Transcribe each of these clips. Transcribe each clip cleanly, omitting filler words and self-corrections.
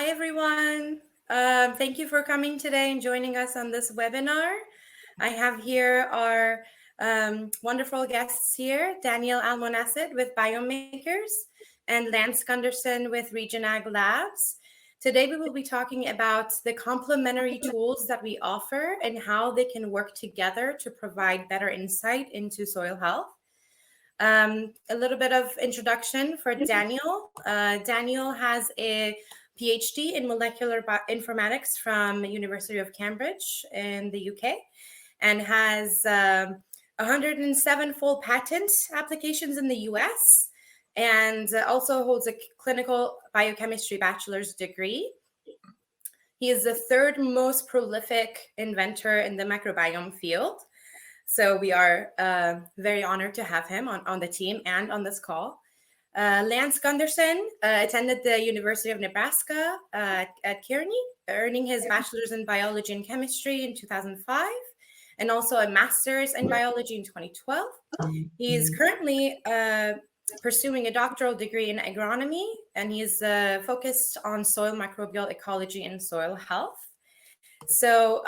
Hi, everyone. Thank you for coming today and joining us on this webinar. I have here our wonderful guests here, Daniel Almonacid with Biome Makers and Lance Gunderson with Region Ag Labs. Today, we will be talking about the complementary tools that we offer and how they can work together to provide better insight into soil health. A little bit of introduction for Daniel. Daniel has a PhD in molecular informatics from University of Cambridge in the UK and has 107 full patent applications in the US and also holds a clinical biochemistry bachelor's degree. He is the third most prolific inventor in the microbiome field. So we are very honored to have him on the team and on this call. Lance Gunderson attended the University of Nebraska at Kearney, earning his bachelor's in biology and chemistry in 2005, and also a master's in biology in 2012. He is currently pursuing a doctoral degree in agronomy, and he's focused on soil microbial ecology and soil health. So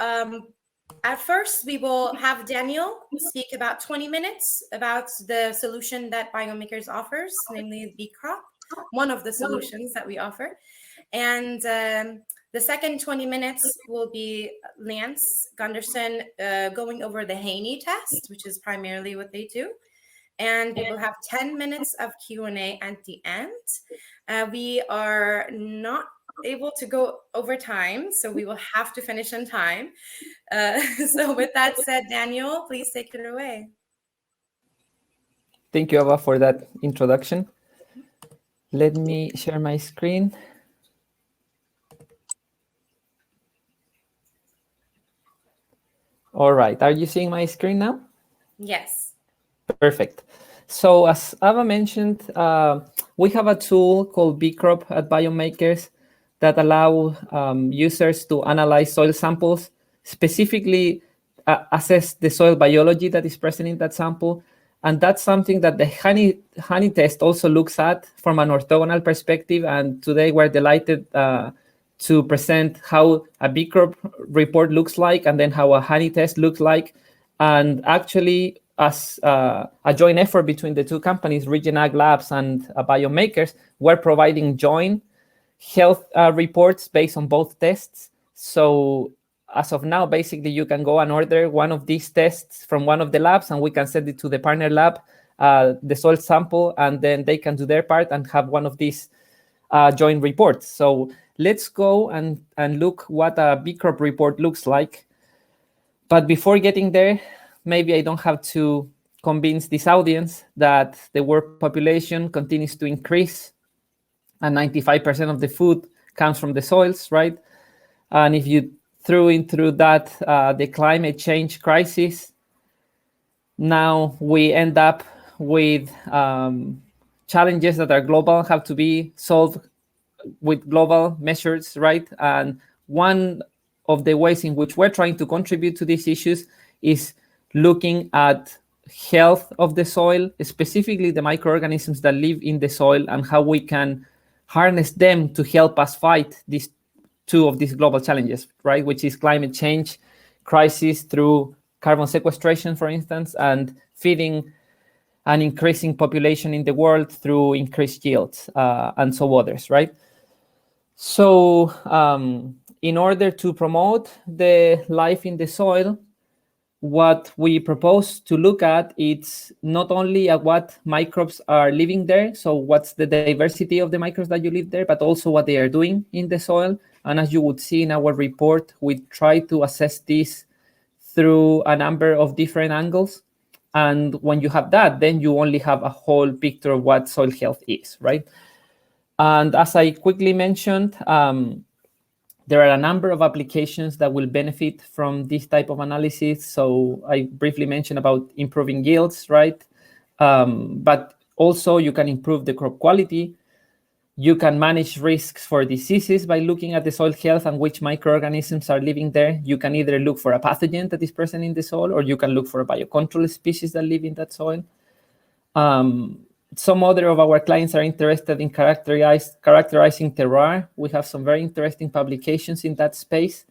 at first, we will have Daniel speak about 20 minutes about the solution that Biome Makers offers, namely BeCrop, one of the solutions that we offer. And the second 20 minutes will be Lance Gunderson going over the Haney Test, which is primarily what they do. And we will have 10 minutes of Q&A at the end. We are not able to go over time, so we will have to finish on time. So with that said, Daniel, please take it away. Thank you, Ava, for that introduction. Let me share my screen. All right, are you seeing my screen now? Yes. Perfect. So as Ava mentioned, we have a tool called BeCrop at Biome Makers that allow users to analyze soil samples, specifically assess the soil biology that is present in that sample. And that's something that the Haney Test also looks at from an orthogonal perspective. And today we're delighted to present how a BeCrop report looks like and then how a Haney Test looks like. And actually, as a joint effort between the two companies, Region Ag Labs and Biome Makers, we're providing joint health reports based on both tests. So as of now, basically, you can go and order one of these tests from one of the labs, and we can send it to the partner lab, the soil sample, and then they can do their part and have one of these joint reports. So let's go and look what a BeCrop report looks like. But before getting there, maybe I don't have to convince this audience that the world population continues to increase, and 95% of the food comes from the soils, right? And if you threw into that the climate change crisis, now we end up with challenges that are global, have to be solved with global measures, right? And one of the ways in which we're trying to contribute to these issues is looking at health of the soil, specifically the microorganisms that live in the soil, and how we can harness them to help us fight these two of these global challenges, right? Which is climate change crisis through carbon sequestration, for instance, and feeding an increasing population in the world through increased yields and so others, right? So in order to promote the life in the soil, what we propose to look at is not only at what microbes are living there, so what's the diversity of the microbes that you live there, but also what they are doing in the soil. And as you would see in our report, we try to assess this through a number of different angles. And when you have that, then you only have a whole picture of what soil health is, right? And as I quickly mentioned, there are a number of applications that will benefit from this type of analysis. So I briefly mentioned about improving yields, right? But also you can improve the crop quality. You can manage risks for diseases by looking at the soil health and which microorganisms are living there. You can either look for a pathogen that is present in the soil, or you can look for a biocontrol species that live in that soil. Some other of our clients are interested in characterizing terroir. We have some very interesting publications in that space.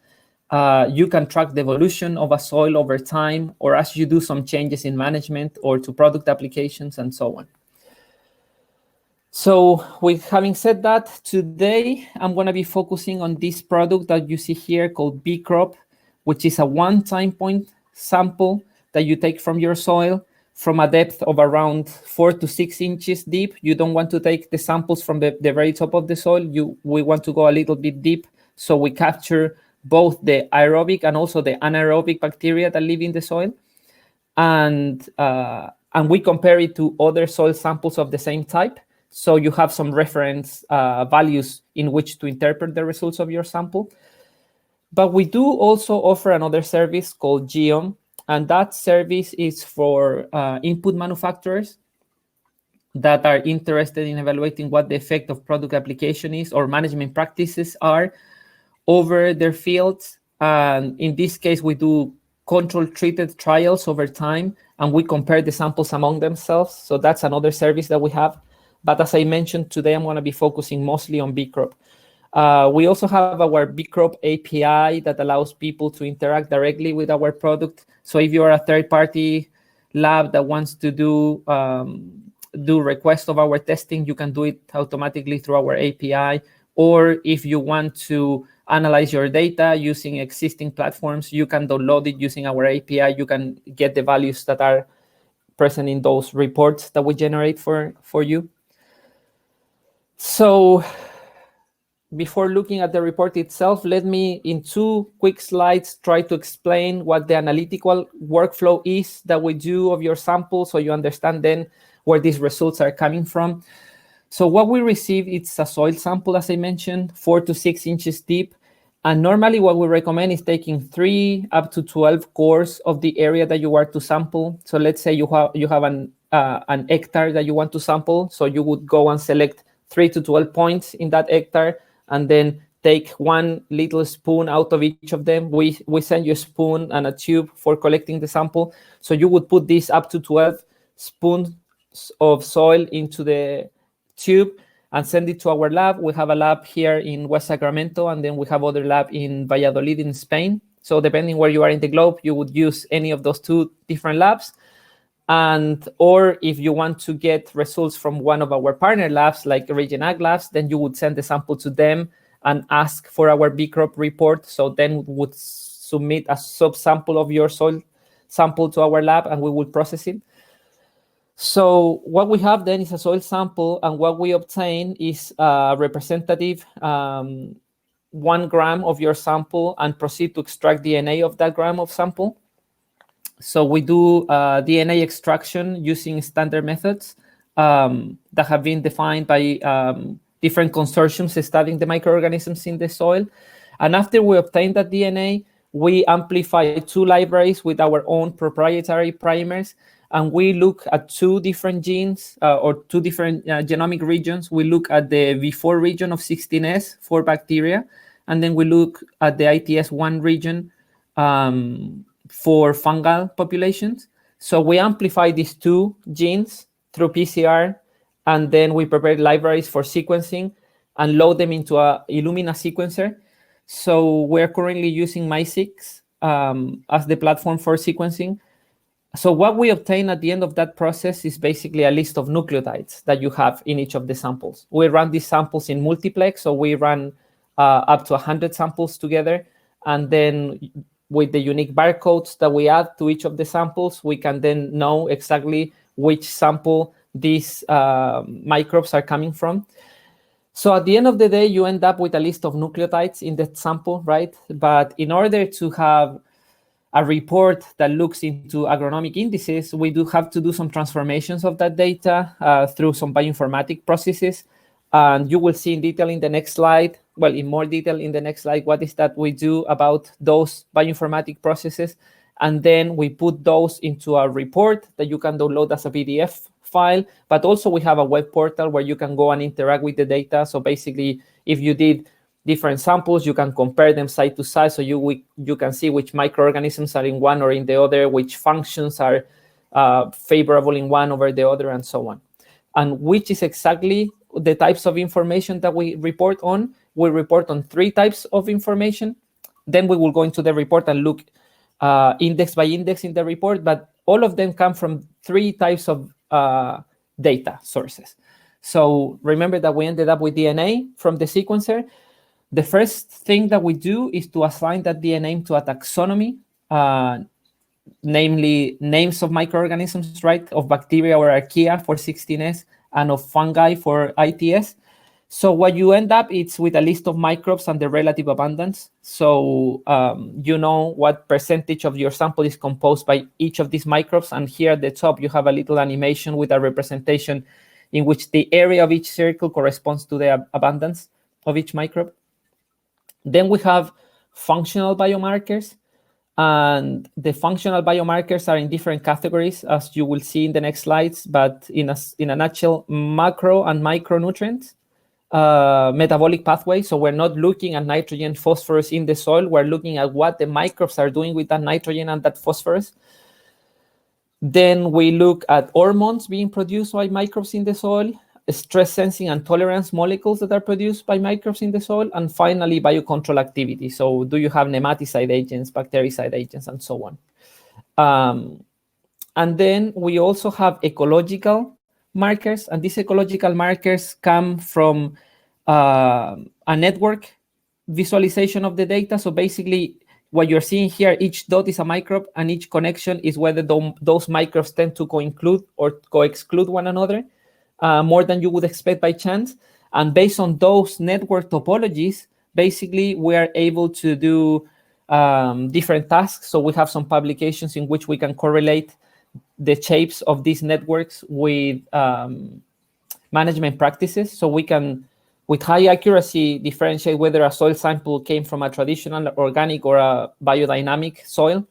You can track the evolution of a soil over time, or as you do some changes in management or to product applications and so on. So with having said that, today I'm going to be focusing on this product that you see here called BeCrop, which is a one-time point sample that you take from your soil from a depth of around 4 to 6 inches deep. You don't want to take the samples from the very top of the soil. We want to go a little bit deep, so we capture both the aerobic and also the anaerobic bacteria that live in the soil. And we compare it to other soil samples of the same type. So you have some reference values in which to interpret the results of your sample. But we do also offer another service called Biome, and that service is for input manufacturers that are interested in evaluating what the effect of product application is or management practices are over their fields. And in this case, we do control-treated trials over time, and we compare the samples among themselves. So that's another service that we have. But as I mentioned, today I'm going to be focusing mostly on BeCrop. We also have our BeCrop API that allows people to interact directly with our product. So if you're a third-party lab that wants to do requests of our testing, you can do it automatically through our API. Or if you want to analyze your data using existing platforms, you can download it using our API. You can get the values that are present in those reports that we generate for you. So before looking at the report itself, let me, in 2 quick slides, try to explain what the analytical workflow is that we do of your sample, so you understand then where these results are coming from. So what we receive, it's a soil sample, as I mentioned, 4 to 6 inches deep. And normally what we recommend is taking 3 up to 12 cores of the area that you are to sample. So let's say you have an hectare that you want to sample. So you would go and select 3 to 12 points in that hectare, and then take 1 little spoon out of each of them. We send you a spoon and a tube for collecting the sample. So you would put this up to 12 spoons of soil into the tube and send it to our lab. We have a lab here in West Sacramento, and then we have other lab in Valladolid in Spain. So depending where you are in the globe, you would use any of those 2 different labs. Or if you want to get results from one of our partner labs, like Region Ag labs, then you would send the sample to them and ask for our BeCrop report. So then we would submit a subsample of your soil sample to our lab, and we will process it. So what we have then is a soil sample, and what we obtain is a representative 1 gram of your sample, and proceed to extract DNA of that gram of sample. So we do DNA extraction using standard methods that have been defined by different consortiums studying the microorganisms in the soil. And after we obtain that DNA, we amplify 2 libraries with our own proprietary primers, and we look at 2 different genes or 2 different genomic regions. We look at the V4 region of 16S for bacteria, and then we look at the ITS1 region for fungal populations. So we amplify these 2 genes through PCR, and then we prepare libraries for sequencing and load them into a Illumina sequencer. So we're currently using MySeq as the platform for sequencing. So what we obtain at the end of that process is basically a list of nucleotides that you have in each of the samples. We run these samples in multiplex, so we run up to 100 samples together, and then with the unique barcodes that we add to each of the samples, we can then know exactly which sample these microbes are coming from. So at the end of the day, you end up with a list of nucleotides in that sample, right? But in order to have a report that looks into agronomic indices, we do have to do some transformations of that data through some bioinformatic processes. And you will see in detail in the next slide, well, in more detail in the next slide, what is that we do about those bioinformatic processes. And then we put those into a report that you can download as a PDF file. But also we have a web portal where you can go and interact with the data. So basically, if you did different samples, you can compare them side to side. So you can see which microorganisms are in one or in the other, which functions are favorable in one over the other, and so on. and which is exactly the types of information that we report on. We report on 3 types of information. Then we will go into the report and look index by index in the report, but all of them come from 3 types of data sources. So remember that we ended up with DNA from the sequencer. The first thing that we do is to assign that DNA to a taxonomy, namely names of microorganisms, right, of bacteria or archaea for 16S and of fungi for ITS. So what you end up is with a list of microbes and the relative abundance. So you know what percentage of your sample is composed by each of these microbes. And here at the top, you have a little animation with a representation in which the area of each circle corresponds to the abundance of each microbe. Then we have functional biomarkers. And the functional biomarkers are in different categories, as you will see in the next slides. But in a nutshell, macro and micronutrients, metabolic pathway. So we're not looking at nitrogen, phosphorus in the soil. We're looking at what the microbes are doing with that nitrogen and that phosphorus. Then we look at hormones being produced by microbes in the soil, stress sensing and tolerance molecules that are produced by microbes in the soil, and finally, biocontrol activity. So do you have nematicide agents, bactericide agents, and so on. And then we also have ecological markers, and these ecological markers come from a network visualization of the data. So basically, what you're seeing here, each dot is a microbe, and each connection is whether those microbes tend to co-include or co-exclude one another. More than you would expect by chance. And based on those network topologies, basically, we are able to do different tasks. So we have some publications in which we can correlate the shapes of these networks with management practices. So we can, with high accuracy, differentiate whether a soil sample came from a traditional organic or a biodynamic soil.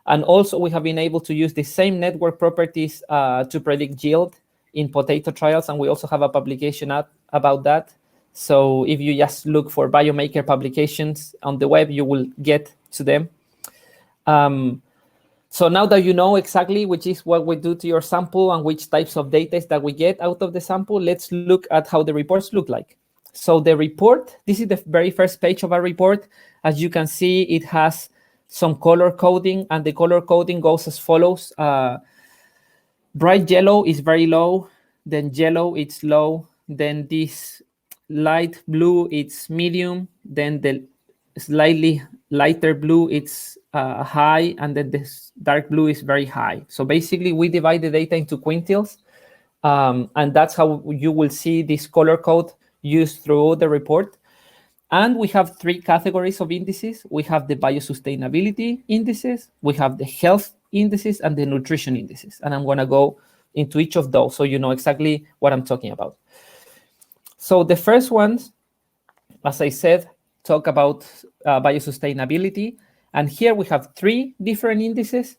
And also, we have been able to use the same network properties to predict yield in potato trials, and we also have a publication out about that. So if you just look for Biomaker publications on the web, you will get to them. So now that you know exactly which is what we do to your sample and which types of data that we get out of the sample, let's look at how the reports look like. So the report, this is the very first page of our report. As you can see, it has some color coding, and the color coding goes as follows. Bright yellow is very low, then yellow, it's low, then this light blue, it's medium, then the slightly lighter blue, it's high, and then this dark blue is very high. So basically, we divide the data into quintiles, and that's how you will see this color code used through the report. And we have 3 categories of indices. We have the biosustainability indices, we have the health indices, and the nutrition indices. And I'm going to go into each of those so you know exactly what I'm talking about. So the first ones, as I said, talk about biosustainability. And here we have 3 different indices.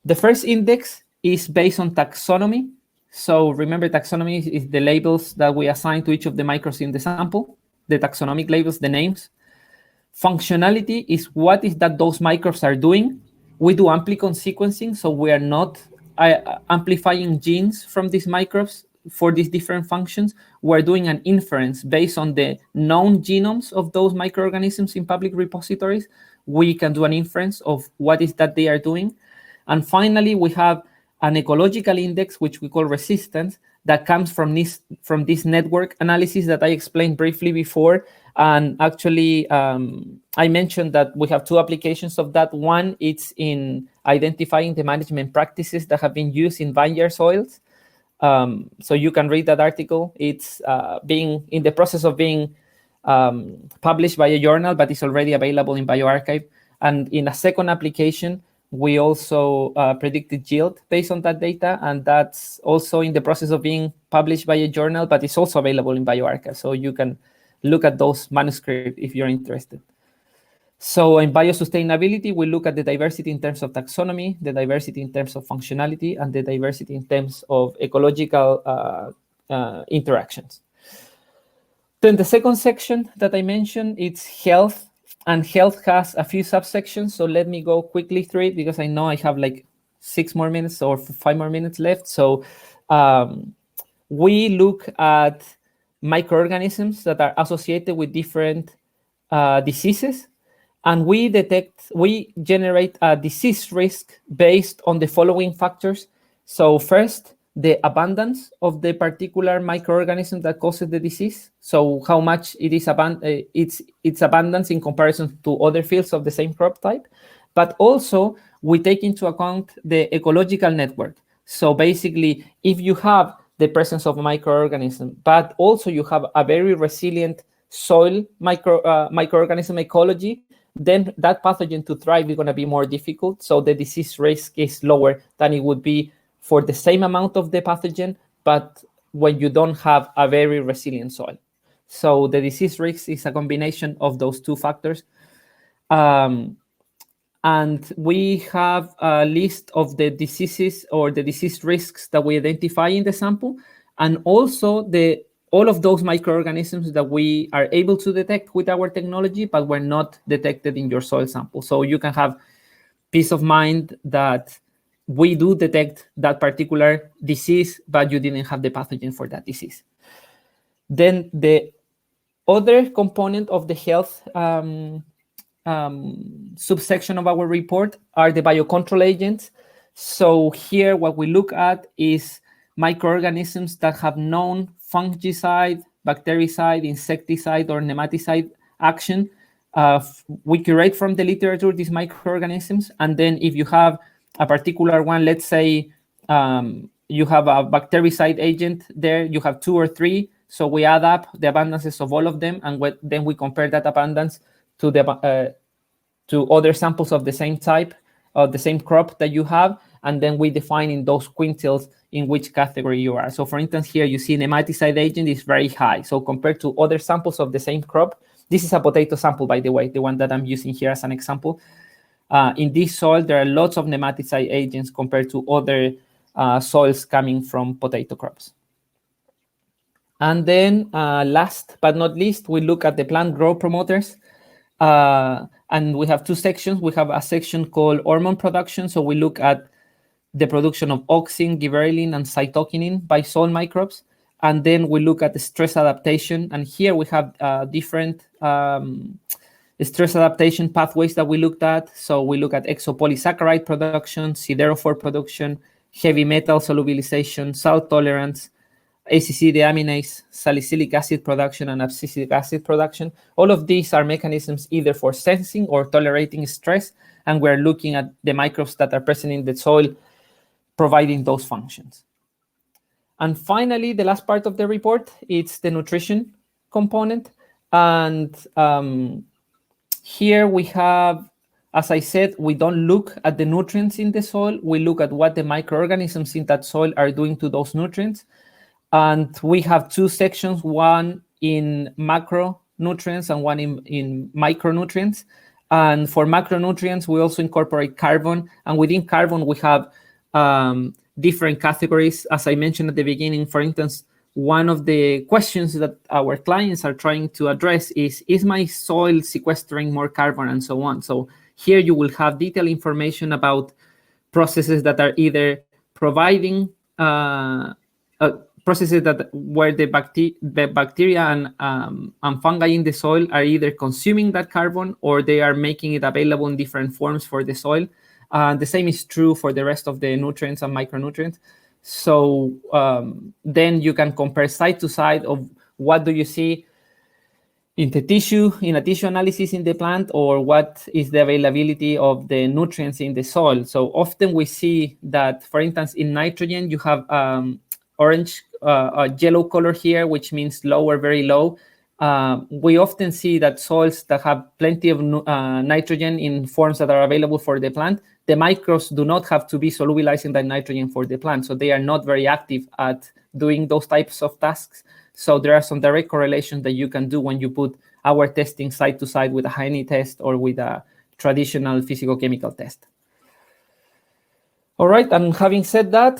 The first index is based on taxonomy. So remember, taxonomy is the labels that we assign to each of the microbes in the sample, the taxonomic labels, the names. Functionality is what is that those microbes are doing. We do amplicon sequencing, so we are not amplifying genes from these microbes for these different functions. We're doing an inference based on the known genomes of those microorganisms in public repositories. We can do an inference of what is that they are doing. And finally, we have an ecological index, which we call resistance, that comes from this network analysis that I explained briefly before. And actually, I mentioned that we have 2 applications of that. One, it's in identifying the management practices that have been used in vineyard soils. So you can read that article. It's being in the process of being published by a journal, but it's already available in bioRxiv. And in a second application, we also predicted yield based on that data, and that's also in the process of being published by a journal, but it's also available in bioRxiv. So you can look at those manuscripts if you're interested. So in biosustainability, we look at the diversity in terms of taxonomy, the diversity in terms of functionality, and the diversity in terms of ecological interactions. Then the second section that I mentioned, it's health. And health has a few subsections. So let me go quickly through it because I know I have like 6 more minutes or 5 more minutes left. So we look at microorganisms that are associated with different diseases, and we generate a disease risk based on the following factors. So first, the abundance of the particular microorganism that causes the disease. So how much it is its abundance in comparison to other fields of the same crop type. But also we take into account the ecological network. So basically, if you have the presence of a microorganism, but also you have a very resilient soil microorganism ecology, then that pathogen to thrive is going to be more difficult. So the disease risk is lower than it would be for the same amount of the pathogen, but when you don't have a very resilient soil. So the disease risk is a combination of those two factors. And we have a list of the diseases or the disease risks that we identify in the sample, and also all of those microorganisms that we are able to detect with our technology, but were not detected in your soil sample. So you can have peace of mind that we do detect that particular disease, but you didn't have the pathogen for that disease. Then the other component of the health subsection of our report are the biocontrol agents. So here what we look at is microorganisms that have known fungicide, bactericide, insecticide, or nematicide action. We curate from the literature these microorganisms, and then if you have a particular one, let's say you have a bactericide agent there, you have 2 or 3, so we add up the abundances of all of them, and then we compare that abundance to the to other samples of the same type, of the same crop that you have, and then we define in those quintiles in which category you are. So for instance, here you see nematicide agent is very high. So compared to other samples of the same crop, this is a potato sample, by the way, the one that I'm using here as an example. In this soil, there are lots of nematicide agents compared to other soils coming from potato crops. And then last but not least, we look at the plant growth promoters. And we have 2 sections. We have a section called hormone production. So we look at the production of auxin, gibberellin, and cytokinin by soil microbes. And then we look at the stress adaptation. And here we have different stress adaptation pathways that we looked at. So we look at exopolysaccharide production, siderophore production, heavy metal solubilization, salt tolerance, ACC deaminase, salicylic acid production, and abscisic acid production. All of these are mechanisms either for sensing or tolerating stress, and we're looking at the microbes that are present in the soil providing those functions. And finally, the last part of the report, it's the nutrition component. And here we have, as I said, we don't look at the nutrients in the soil. We look at what the microorganisms in that soil are doing to those nutrients. And we have 2 sections, one in macronutrients and one in micronutrients. And for macronutrients, we also incorporate carbon. And within carbon, we have different categories. As I mentioned at the beginning, for instance, one of the questions that our clients are trying to address is my soil sequestering more carbon, and so on. So here you will have detailed information about processes that are either providing processes that where the bacteria and fungi in the soil are either consuming that carbon or they are making it available in different forms for the soil. The same is true for the rest of the nutrients and micronutrients. So then you can compare side to side of what do you see in the tissue, in a tissue analysis in the plant, or what is the availability of the nutrients in the soil. So often we see that, for instance, in nitrogen, you have orange, yellow color here, which means low or very low. We often see that soils that have plenty of nitrogen in forms that are available for the plant, the microbes do not have to be solubilizing that nitrogen for the plant. So they are not very active at doing those types of tasks. So there are some direct correlations that you can do when you put our testing side to side with a Haney test or with a traditional physicochemical test. All right, and having said that,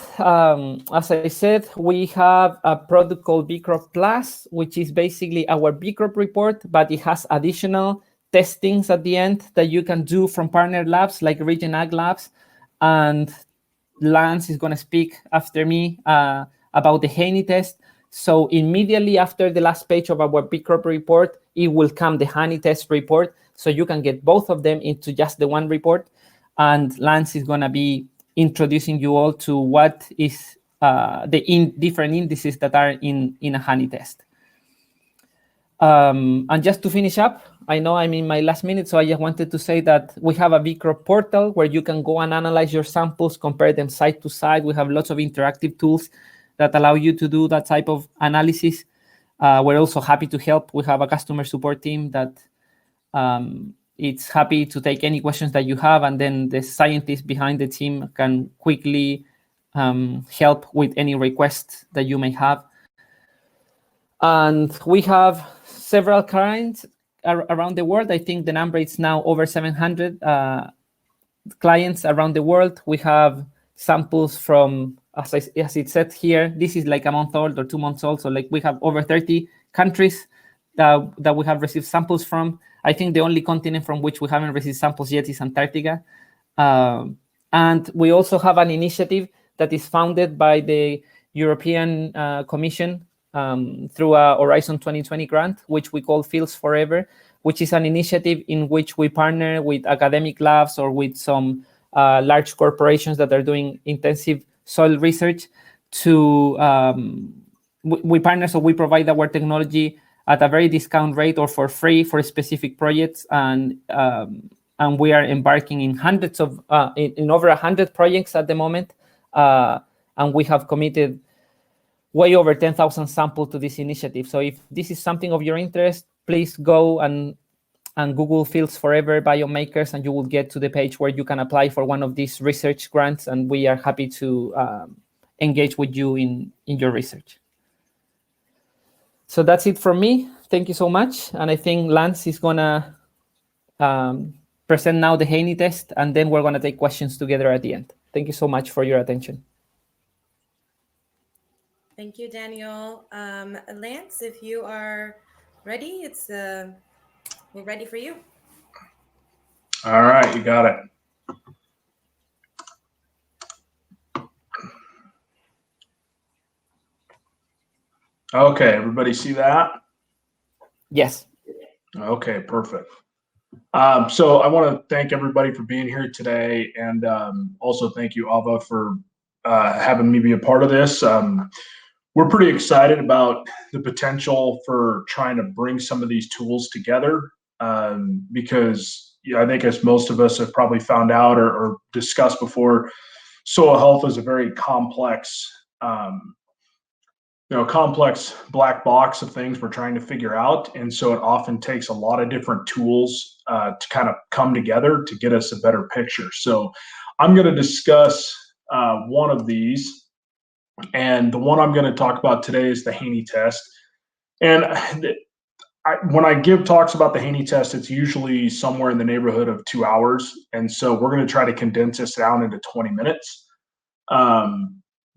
as I said, we have a product called BeCrop Plus, which is basically our BeCrop report, but it has additional testings at the end that you can do from partner labs like Regen Ag Labs. And Lance is going to speak after me about the Haney Test. So immediately after the last page of our BeCrop report, it will come the Haney Test report. So you can get both of them into just the one report. And Lance is going to be introducing you all to what is the different indices that are in a Haney Test. And just to finish up, I know I'm in my last minute, so I just wanted to say that we have a BeCrop portal where you can go and analyze your samples, compare them side to side. We have lots of interactive tools that allow you to do that type of analysis. We're also happy to help. We have a customer support team that it's happy to take any questions that you have, and then the scientists behind the team can quickly help with any requests that you may have. And we have several clients around the world. I think the number is now over 700 clients around the world. We have samples from, as it said here, this is like a month old or 2 months old. So like we have over 30 countries that we have received samples from. I think the only continent from which we haven't received samples yet is Antarctica. And we also have an initiative that is funded by the European Commission through a Horizon 2020 grant, which we call Fields Forever, which is an initiative in which we partner with academic labs or with some large corporations that are doing intensive soil research to, we partner, so we provide our technology at a very discount rate or for free for specific projects. And we are embarking in hundreds of, in over 100 projects at the moment. And we have committed way over 10,000 samples to this initiative. So if this is something of your interest, please go and Google Fields Forever Biome Makers, and you will get to the page where you can apply for one of these research grants. And we are happy to engage with you in your research. So that's it from me. Thank you so much. And I think Lance is going to present now the Haney Test, and then we're going to take questions together at the end. Thank you so much for your attention. Thank you, Daniel. Lance, if you are ready, we're ready for you. All right, you got it. Okay, everybody see that? Yes. Okay, perfect. So I want to thank everybody for being here today, and also thank you, Ava, for having me be a part of this. We're pretty excited about the potential for trying to bring some of these tools together because I think, as most of us have probably found out or discussed before, soil health is a very complex complex black box of things we're trying to figure out. And so it often takes a lot of different tools to kind of come together to get us a better picture. So I'm going to discuss one of these. And the one I'm going to talk about today is the Haney Test. And when I give talks about the Haney Test, it's usually somewhere in the neighborhood of 2 hours. And so we're going to try to condense this down into 20 minutes.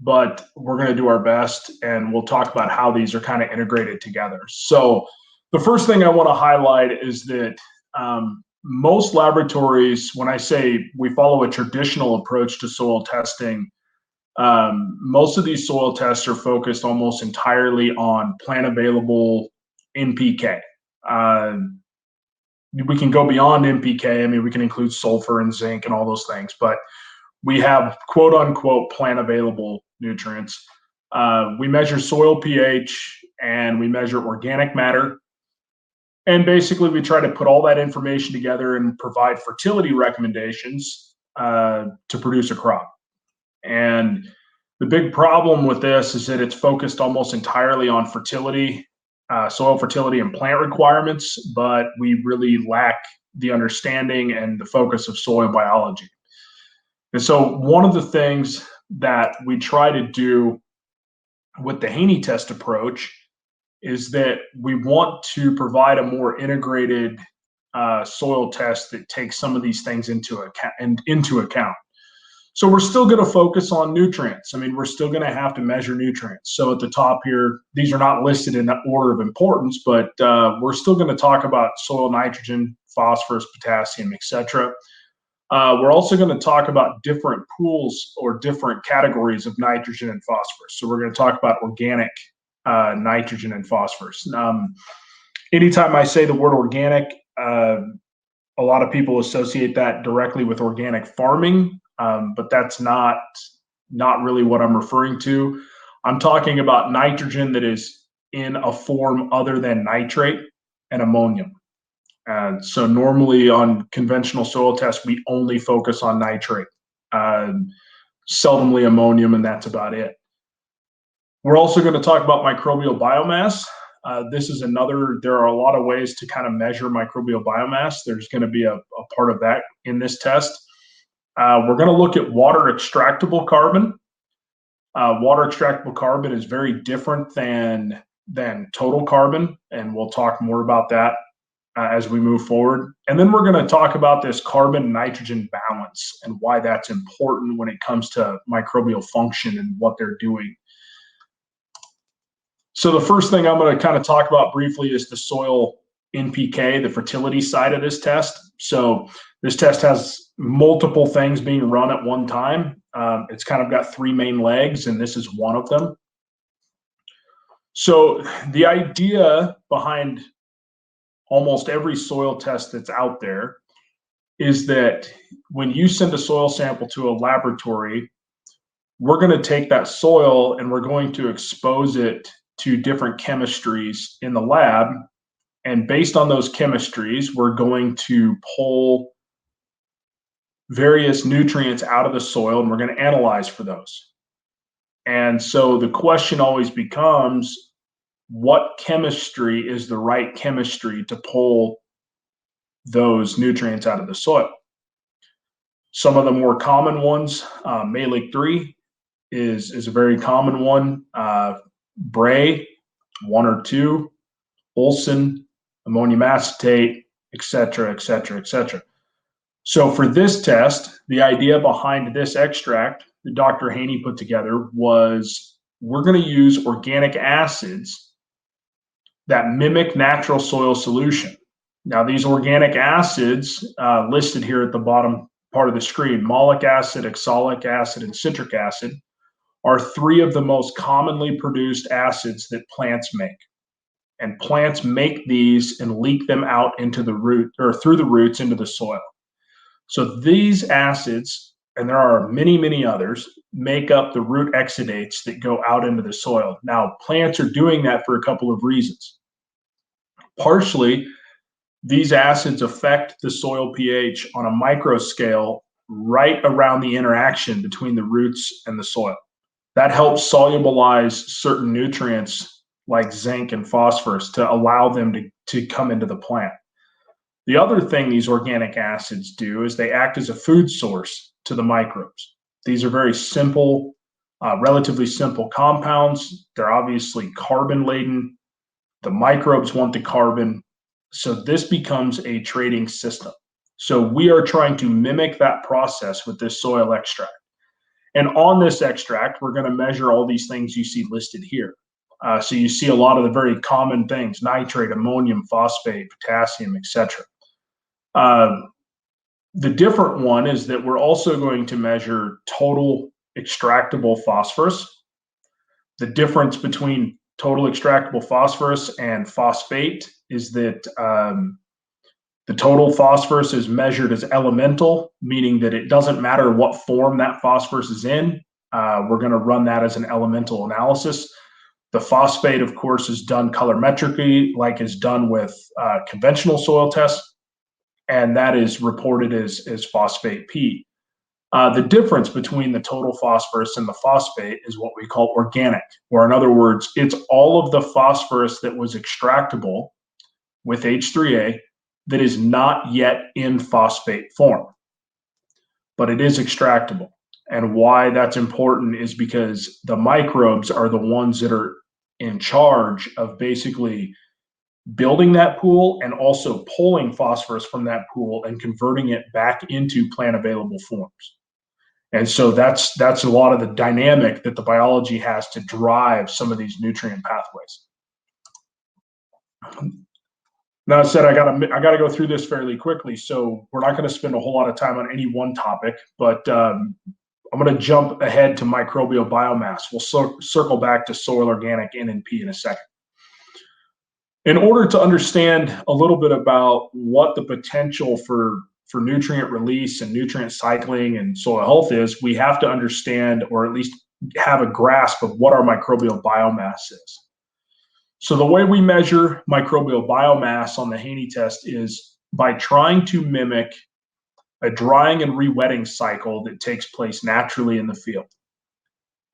But we're going to do our best, and we'll talk about how these are kind of integrated together. So the first thing I want to highlight is that most laboratories, when I say we follow a traditional approach to soil testing, most of these soil tests are focused almost entirely on plant available NPK. We can go beyond NPK. I mean, we can include sulfur and zinc and all those things, but we have quote unquote plant available nutrients. We measure soil pH and we measure organic matter. And basically we try to put all that information together and provide fertility recommendations to produce a crop. And the big problem with this is that it's focused almost entirely on fertility, soil fertility and plant requirements, but we really lack the understanding and the focus of soil biology. And so one of the things that we try to do with the Haney Test approach is that we want to provide a more integrated soil test that takes some of these things into account. So we're still going to focus on nutrients. I mean, we're still going to have to measure nutrients. So at the top here, these are not listed in order of importance, but we're still going to talk about soil nitrogen, phosphorus, potassium, etc. We're also going to talk about different pools or different categories of nitrogen and phosphorus. So we're going to talk about organic nitrogen and phosphorus. Anytime I say the word organic, a lot of people associate that directly with organic farming, but that's not really what I'm referring to. I'm talking about nitrogen that is in a form other than nitrate and ammonium. So normally on conventional soil tests, we only focus on nitrate, seldomly ammonium, and that's about it. We're also going to talk about microbial biomass. This is there are a lot of ways to kind of measure microbial biomass. There's going to be a part of that in this test. We're going to look at water extractable carbon. Water extractable carbon is very different than total carbon, and we'll talk more about that as we move forward. And then we're going to talk about this carbon-nitrogen balance and why that's important when it comes to microbial function and what they're doing. So the first thing I'm going to kind of talk about briefly is the soil NPK, the fertility side of this test. So this test has multiple things being run at one time. It's kind of got three main legs, and this is one of them. So the idea behind almost every soil test that's out there is that when you send a soil sample to a laboratory, we're going to take that soil and we're going to expose it to different chemistries in the lab. And based on those chemistries, we're going to pull various nutrients out of the soil and we're going to analyze for those. And so the question always becomes, what chemistry is the right chemistry to pull those nutrients out of the soil? Some of the more common ones, Malic 3 is a very common one. Bray, 1 or 2, Olson, ammonium acetate, et cetera, et cetera, et cetera. So for this test, the idea behind this extract that Dr. Haney put together was we're going to use organic acids that mimic natural soil solution. Now, these organic acids listed here at the bottom part of the screen, malic acid, oxalic acid, and citric acid, are 3 of the most commonly produced acids that plants make. And plants make these and leak them out into the root or through the roots into the soil. So these acids, and there are many, many others, make up the root exudates that go out into the soil. Now, plants are doing that for a couple of reasons. Partially, these acids affect the soil pH on a micro scale right around the interaction between the roots and the soil. That helps solubilize certain nutrients like zinc and phosphorus to allow them to come into the plant. The other thing these organic acids do is they act as a food source to the microbes. These are very simple, relatively simple compounds. They're obviously carbon laden. The microbes want the carbon. So this becomes a trading system. So we are trying to mimic that process with this soil extract. And on this extract, we're going to measure all these things you see listed here. So you see a lot of the very common things: nitrate, ammonium, phosphate, potassium, etc. The different one is that we're also going to measure total extractable phosphorus. The difference between total extractable phosphorus and phosphate is that the total phosphorus is measured as elemental, meaning that it doesn't matter what form that phosphorus is in. We're going to run that as an elemental analysis. The phosphate, of course, is done colorimetrically, like is done with conventional soil tests, and that is reported as phosphate P. The difference between the total phosphorus and the phosphate is what we call organic, or in other words, it's all of the phosphorus that was extractable with H3A that is not yet in phosphate form, but it is extractable. And why that's important is because the microbes are the ones that are in charge of basically building that pool and also pulling phosphorus from that pool and converting it back into plant available forms. And so that's a lot of the dynamic that the biology has to drive some of these nutrient pathways. Now, I said I gotta go through this fairly quickly, so we're not going to spend a whole lot of time on any one topic, but I'm going to jump ahead to microbial biomass. We'll circle back to soil organic N and P in a second. In order to understand a little bit about what the potential for nutrient release and nutrient cycling and soil health is, we have to understand, or at least have a grasp of what our microbial biomass is. So the way we measure microbial biomass on the Haney test is by trying to mimic a drying and re-wetting cycle that takes place naturally in the field.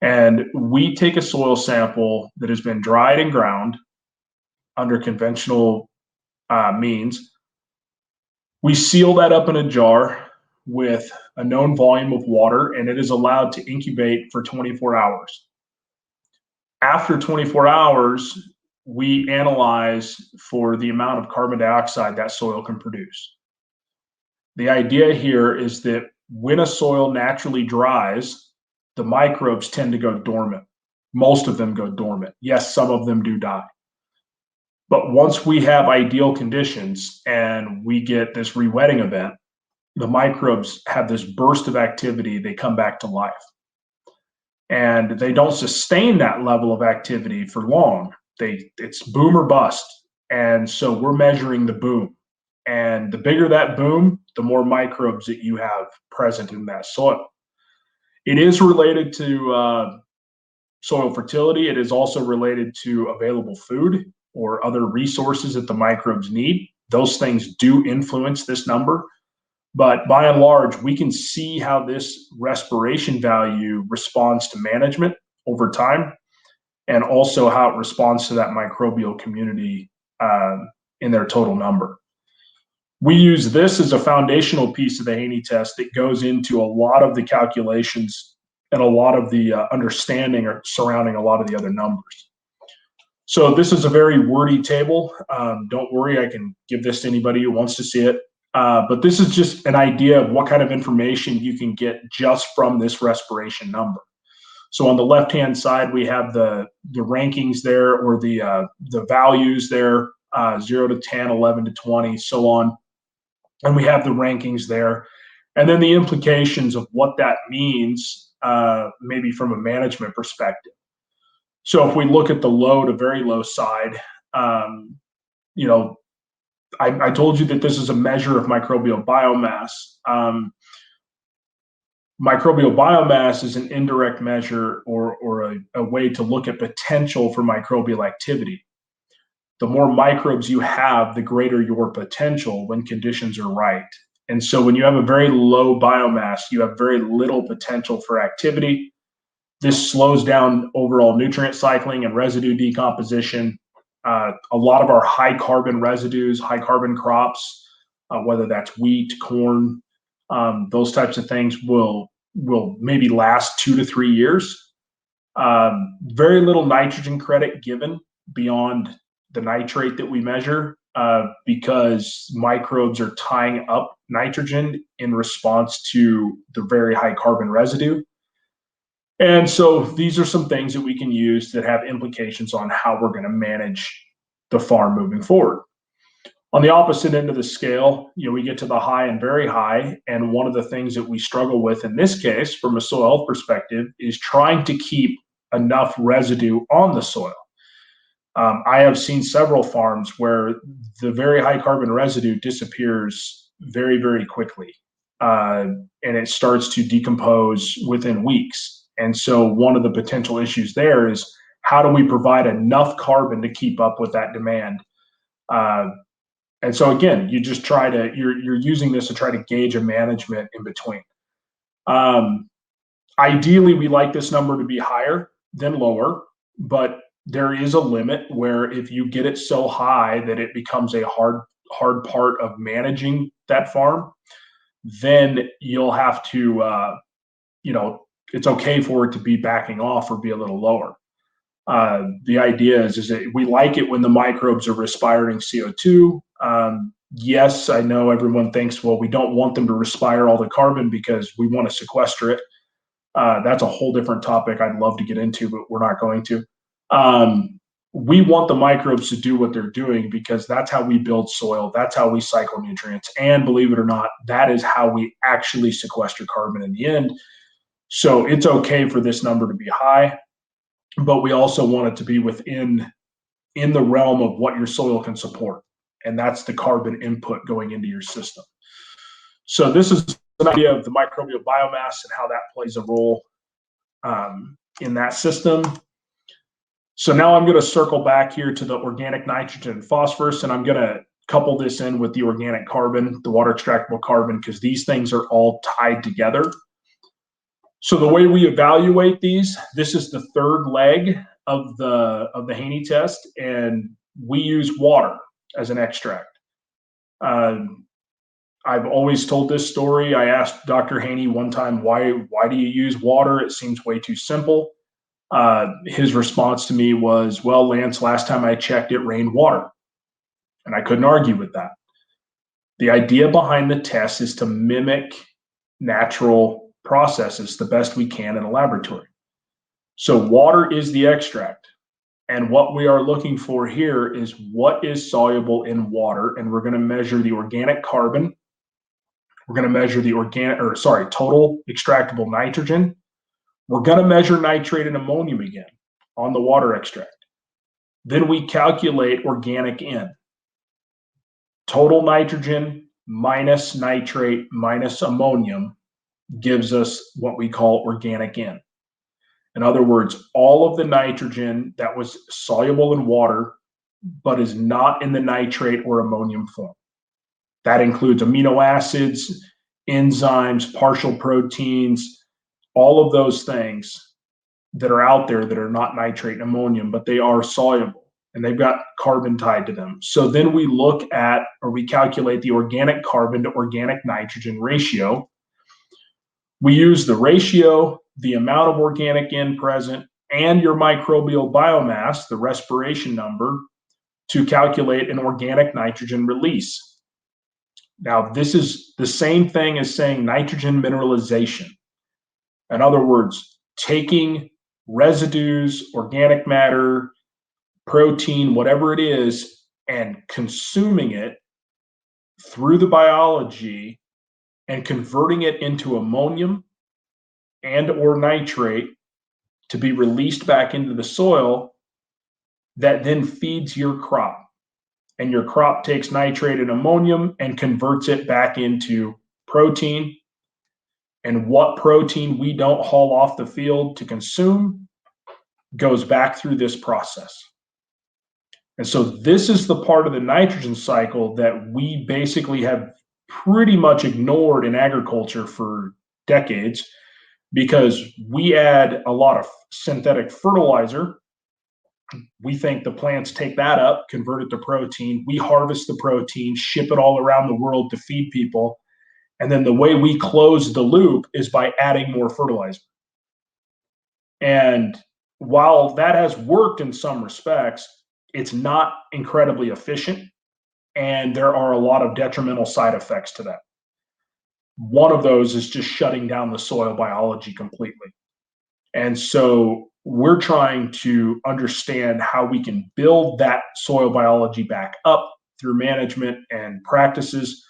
And we take a soil sample that has been dried and ground under conventional means. We seal that up in a jar with a known volume of water, and it is allowed to incubate for 24 hours. After 24 hours, we analyze for the amount of carbon dioxide that soil can produce. The idea here is that when a soil naturally dries, the microbes tend to go dormant. Most of them go dormant. Yes, some of them do die. But once we have ideal conditions and we get this re-wetting event, the microbes have this burst of activity, they come back to life. And they don't sustain that level of activity for long. It's boom or bust. And so we're measuring the boom. And the bigger that boom, the more microbes that you have present in that soil. It is related to soil fertility. It is also related to available food or other resources that the microbes need. Those things do influence this number. But by and large, we can see how this respiration value responds to management over time, and also how it responds to that microbial community in their total number. We use this as a foundational piece of the Haney test that goes into a lot of the calculations and a lot of the understanding surrounding a lot of the other numbers. So this is a very wordy table. Don't worry, I can give this to anybody who wants to see it. But this is just an idea of what kind of information you can get just from this respiration number. So on the left-hand side, we have the rankings there, or the values there, 0 to 10, 11 to 20, so on. And we have the rankings there. And then the implications of what that means, maybe from a management perspective. So if we look at the low to very low side, you know, I told you that this is a measure of microbial biomass. Microbial biomass is an indirect measure or a way to look at potential for microbial activity. The more microbes you have, the greater your potential when conditions are right. And so when you have a very low biomass, you have very little potential for activity. This slows down overall nutrient cycling and residue decomposition. A lot of our high carbon residues, high carbon crops, whether that's wheat, corn, those types of things will maybe last 2 to 3 years. Very little nitrogen credit given beyond the nitrate that we measure, because microbes are tying up nitrogen in response to the very high carbon residue. And so these are some things that we can use that have implications on how we're going to manage the farm moving forward. On the opposite end of the scale, you know, we get to the high and very high. And one of the things that we struggle with in this case, from a soil health perspective, is trying to keep enough residue on the soil. I have seen several farms where the very high carbon residue disappears very, very quickly. And it starts to decompose within weeks. And so one of the potential issues there is, how do we provide enough carbon to keep up with that demand? And so again, you just you're using this to try to gauge a management in between. Ideally, we like this number to be higher than lower, but there is a limit where if you get it so high that it becomes a hard part of managing that farm, then you'll have to, you know, it's okay for it to be backing off or be a little lower. The idea is that we like it when the microbes are respiring CO2. Yes, I know everyone thinks, well, we don't want them to respire all the carbon because we want to sequester it. That's a whole different topic I'd love to get into, but we're not going to. we want the microbes to do what they're doing because that's how we build soil. That's how we cycle nutrients. And believe it or not, that is how we actually sequester carbon in the end. So it's okay for this number to be high, but we also want it to be in the realm of what your soil can support. And that's the carbon input going into your system. So this is an idea of the microbial biomass and how that plays a role in that system. So now I'm going to circle back here to the organic nitrogen and phosphorus, and I'm going to couple this in with the organic carbon, the water extractable carbon, because these things are all tied together. So the way we evaluate these, this is the third leg of the Haney test, and we use water as an extract. I've always told this story. I asked Dr. Haney one time, why do you use water? It seems way too simple. His response to me was, well, Lance, last time I checked, it rained water. And I couldn't argue with that. The idea behind the test is to mimic natural processes the best we can in a laboratory. So water is the extract. And what we are looking for here is what is soluble in water. And we're going to measure the organic carbon. We're going to measure the total extractable nitrogen. We're going to measure nitrate and ammonium again on the water extract. Then we calculate organic N. Total nitrogen minus nitrate minus ammonium gives us what we call organic N. In other words, all of the nitrogen that was soluble in water but is not in the nitrate or ammonium form. That includes amino acids, enzymes, partial proteins, all of those things that are out there that are not nitrate and ammonium, but they are soluble and they've got carbon tied to them. So then we look at, or we calculate the organic carbon to organic nitrogen ratio. We use the ratio, the amount of organic N present, and your microbial biomass, the respiration number, to calculate an organic nitrogen release. Now, this is the same thing as saying nitrogen mineralization. In other words, taking residues, organic matter, protein, whatever it is, and consuming it through the biology and converting it into ammonium and or nitrate to be released back into the soil that then feeds your crop. And your crop takes nitrate and ammonium and converts it back into protein. And what protein we don't haul off the field to consume goes back through this process. And so this is the part of the nitrogen cycle that we basically have pretty much ignored in agriculture for decades, because we add a lot of synthetic fertilizer. We think the plants take that up, convert it to protein. We harvest the protein, ship it all around the world to feed people. And then the way we close the loop is by adding more fertilizer. And while that has worked in some respects, it's not incredibly efficient. And there are a lot of detrimental side effects to that. One of those is just shutting down the soil biology completely. And so we're trying to understand how we can build that soil biology back up through management and practices,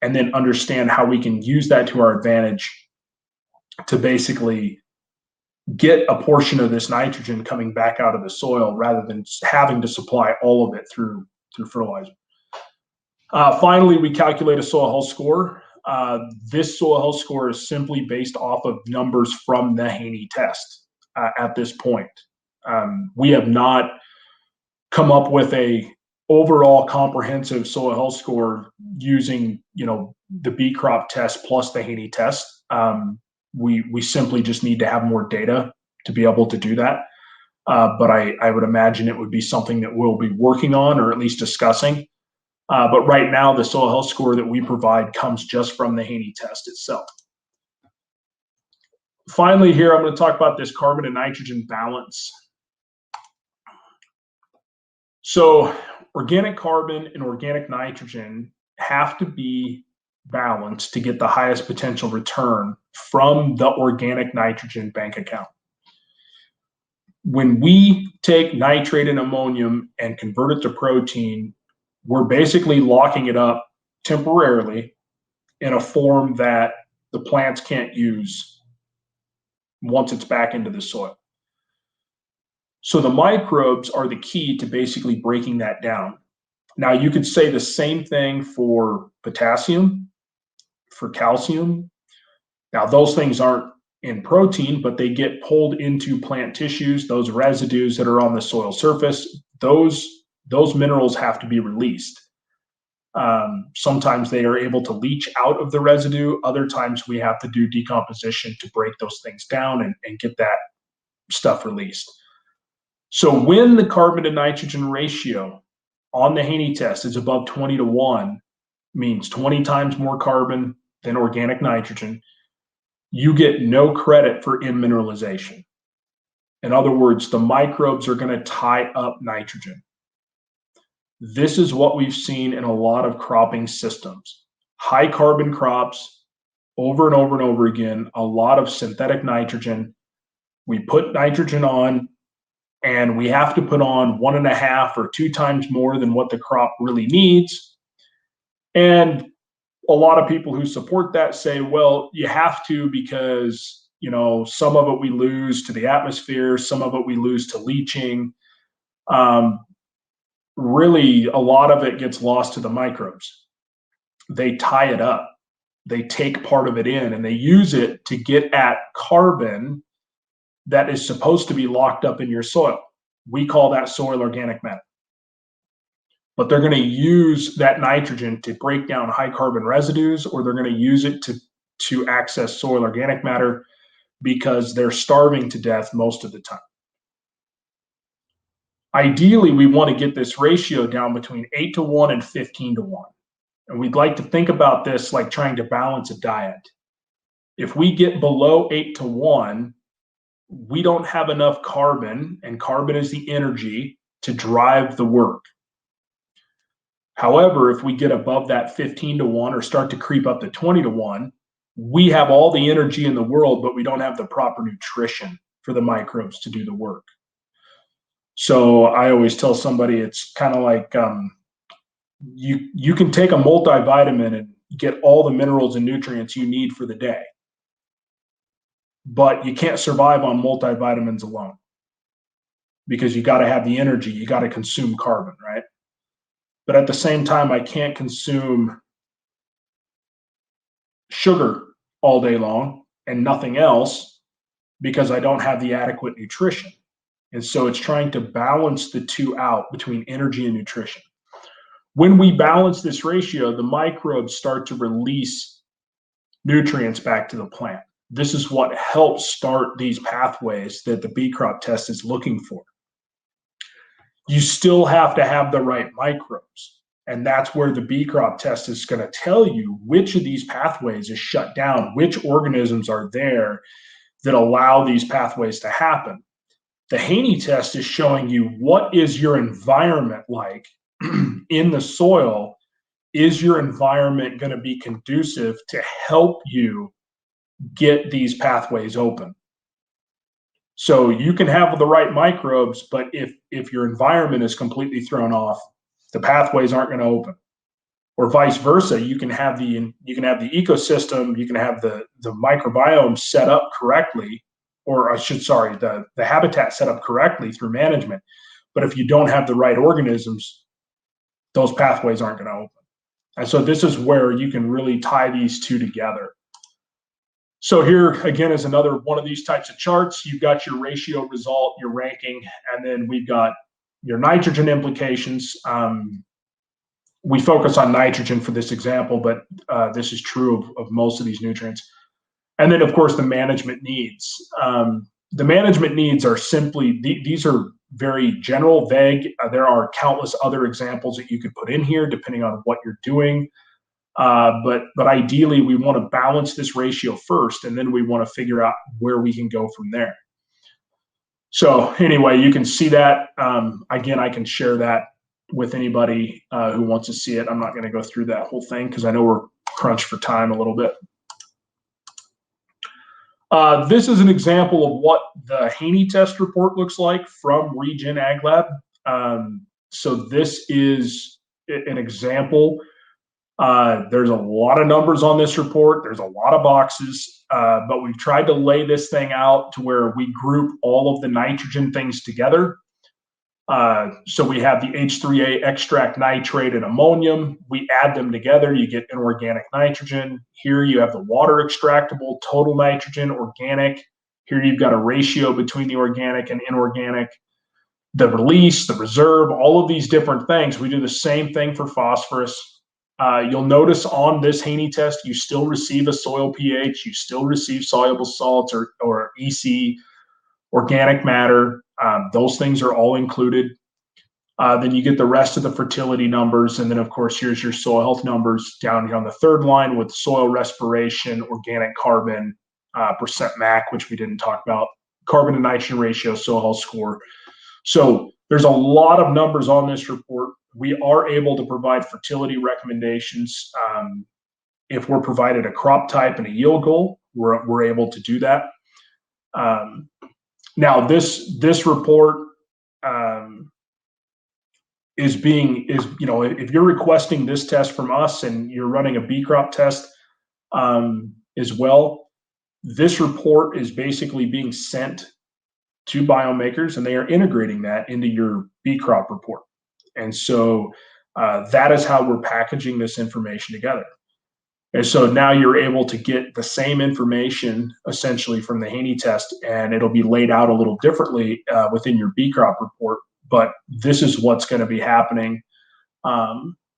and then understand how we can use that to our advantage to basically get a portion of this nitrogen coming back out of the soil rather than having to supply all of it through fertilizer. Finally, we calculate a soil health score. This soil health score is simply based off of numbers from the Haney test at this point. We have not come up with a overall comprehensive soil health score using, the BeCrop test plus the Haney test. We simply just need to have more data to be able to do that. But I would imagine it would be something that we'll be working on, or at least discussing. But right now, the soil health score that we provide comes just from the Haney test itself. Finally, here, I'm going to talk about this carbon and nitrogen balance. So organic carbon and organic nitrogen have to be balanced to get the highest potential return from the organic nitrogen bank account. when we take nitrate and ammonium and convert it to protein, we're basically locking it up temporarily in a form that the plants can't use once it's back into the soil. So the microbes are the key to basically breaking that down. Now, you could say the same thing for potassium, for calcium. Now, those things aren't in protein, but they get pulled into plant tissues. Those residues that are on the soil surface, those minerals have to be released. Sometimes they are able to leach out of the residue. Other times we have to do decomposition to break those things down and get that stuff released. So when the carbon to nitrogen ratio on the Haney test is above 20:1, means 20 times more carbon than organic nitrogen, you get no credit for in-mineralization. In other words, the microbes are going to tie up nitrogen. This is what we've seen in a lot of cropping systems. High carbon crops, over and over and over again, a lot of synthetic nitrogen. We put nitrogen on, and we have to put on 1.5 or 2 times more than what the crop really needs. And a lot of people who support that say, well, you have to because, you know, some of it we lose to the atmosphere, some of it we lose to leaching. Really, a lot of it gets lost to the microbes. They tie it up. They take part of it in, and they use it to get at carbon that is supposed to be locked up in your soil. We call that soil organic matter. But they're going to use that nitrogen to break down high carbon residues, or they're going to use it to access soil organic matter because they're starving to death most of the time. Ideally, we want to get this ratio down between 8:1 and 15:1. And we'd like to think about this like trying to balance a diet. If we get below 8:1, we don't have enough carbon, and carbon is the energy to drive the work. However, if we get above that 15:1 or start to creep up to 20:1, we have all the energy in the world, but we don't have the proper nutrition for the microbes to do the work. So I always tell somebody it's kind of like you can take a multivitamin and get all the minerals and nutrients you need for the day, but you can't survive on multivitamins alone because you got to have the energy, you got to consume carbon, right? But at the same time, I can't consume sugar all day long and nothing else because I don't have the adequate nutrition. And so it's trying to balance the two out between energy and nutrition. When we balance this ratio, the microbes start to release nutrients back to the plant. This is what helps start these pathways that the BeCrop test is looking for. You still have to have the right microbes. And that's where the BeCrop test is going to tell you which of these pathways is shut down, which organisms are there that allow these pathways to happen. The Haney test is showing you what is your environment like in the soil. Is your environment going to be conducive to help you get these pathways open? So you can have the right microbes, but if your environment is completely thrown off, the pathways aren't going to open. Or vice versa, you can have the ecosystem, you can have the microbiome set up correctly, or the habitat set up correctly through management. But if you don't have the right organisms, those pathways aren't going to open. And so this is where you can really tie these two together. So here again is another one of these types of charts. You've got your ratio result, your ranking, and then we've got your nitrogen implications. We focus on nitrogen for this example, but this is true of most of these nutrients. And then, of course, the management needs. The management needs are simply, these are very general, vague. There are countless other examples that you could put in here depending on what you're doing. But ideally, we want to balance this ratio first, and then we want to figure out where we can go from there. So anyway, you can see that. Again, I can share that with anybody who wants to see it. I'm not going to go through that whole thing because I know we're crunched for time a little bit. This is an example of what the Haney Test report looks like from Regen Ag Lab. So this is an example. There's a lot of numbers on this report. There's a lot of boxes, but we've tried to lay this thing out to where we group all of the nitrogen things together. So we have the H3A extract nitrate and ammonium. We add them together, you get inorganic nitrogen. Here you have the water extractable, total nitrogen, organic. Here you've got a ratio between the organic and inorganic. The release, the reserve, all of these different things. We do the same thing for phosphorus. You'll notice on this Haney test, you still receive a soil pH, you still receive soluble salts or EC, organic matter. Those things are all included. Then you get the rest of the fertility numbers. And then, of course, here's your soil health numbers down here on the third line with soil respiration, organic carbon, percent MAC, which we didn't talk about, carbon to nitrogen ratio, soil health score. So there's a lot of numbers on this report. We are able to provide fertility recommendations. If we're provided a crop type and a yield goal, we're able to do that. Now this report is if you're requesting this test from us and you're running a BeCrop test as well, this report is basically being sent to Biome Makers, and they are integrating that into your BeCrop report. And so that is how we're packaging this information together. And so now you're able to get the same information essentially from the Haney test, and it'll be laid out a little differently within your BeCrop report. But this is what's going to be happening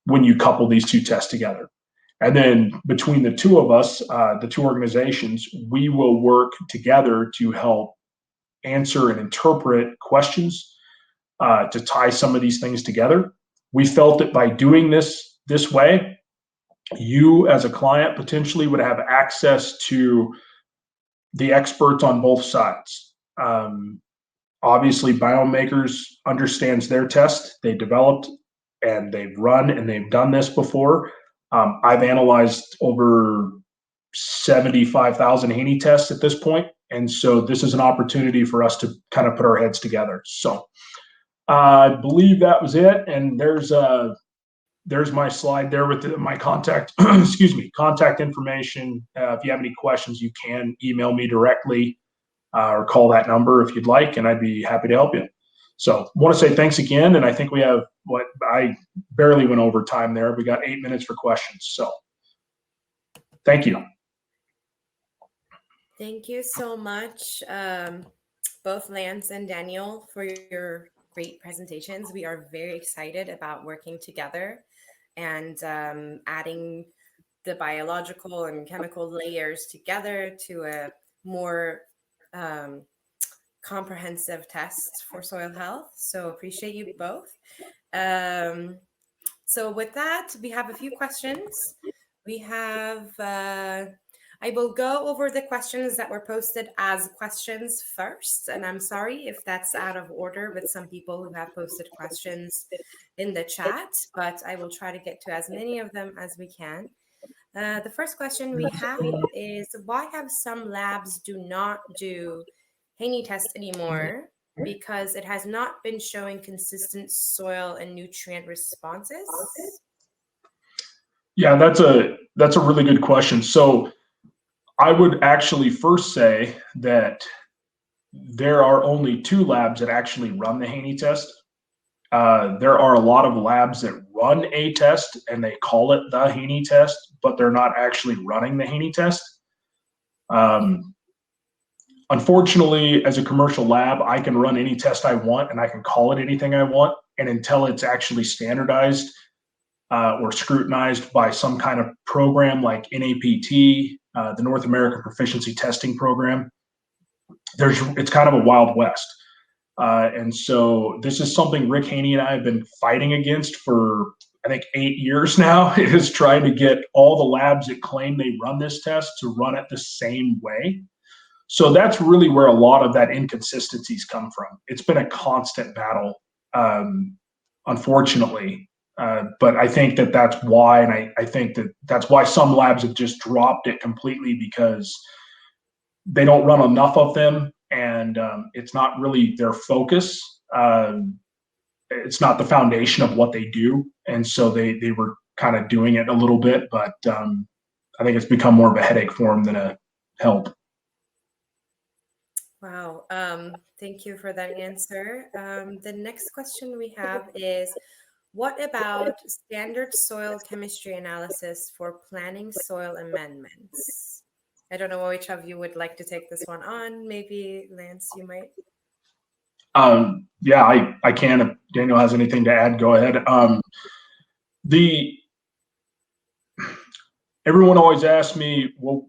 when you couple these two tests together. And then between the two of us, the two organizations, we will work together to help answer and interpret questions to tie some of these things together. We felt that by doing this way, you as a client potentially would have access to the experts on both sides. Obviously, Biome Makers understands their test. They developed and they've run and they've done this before. I've analyzed over 75,000 Haney tests at this point. And so this is an opportunity for us to kind of put our heads together. So I believe that was it. And there's my slide there with my contact, contact information. If you have any questions, you can email me directly or call that number if you'd like, and I'd be happy to help you. So I want to say thanks again. And I think we have I barely went over time there. We got 8 minutes for questions. So thank you. Thank you so much, both Lance and Daniel, for your great presentations. We are very excited about working together and adding the biological and chemical layers together to a more comprehensive test for soil health. So appreciate you both. So with that, we have a few questions. We have, I will go over the questions that were posted as questions first. And I'm sorry if that's out of order with some people who have posted questions in the chat, but I will try to get to as many of them as we can. The first question we have is, why have some labs do not do Haney test anymore? Because it has not been showing consistent soil and nutrient responses. Yeah, that's a really good question. So I would actually first say that there are only 2 labs that actually run the Haney test. There are a lot of labs that run a test and they call it the Haney test, but they're not actually running the Haney test. Unfortunately, as a commercial lab, I can run any test I want and I can call it anything I want. And until it's actually standardized or scrutinized by some kind of program like NAPT, the North American Proficiency Testing Program, it's kind of a Wild West. And so this is something Rick Haney and I have been fighting against for, I think, 8 years now, is trying to get all the labs that claim they run this test to run it the same way. So that's really where a lot of that inconsistencies come from. It's been a constant battle, unfortunately. But I think that's why, and I think that's why some labs have just dropped it completely, because they don't run enough of them, and it's not really their focus. It's not the foundation of what they do, and so they were kind of doing it a little bit, but I think it's become more of a headache for them than a help. Wow. Thank you for that answer. The next question we have is, what about standard soil chemistry analysis for planning soil amendments? I don't know which of you would like to take this one on. Maybe Lance, you might. Yeah, I can. If Daniel has anything to add, go ahead. Everyone always asks me, well,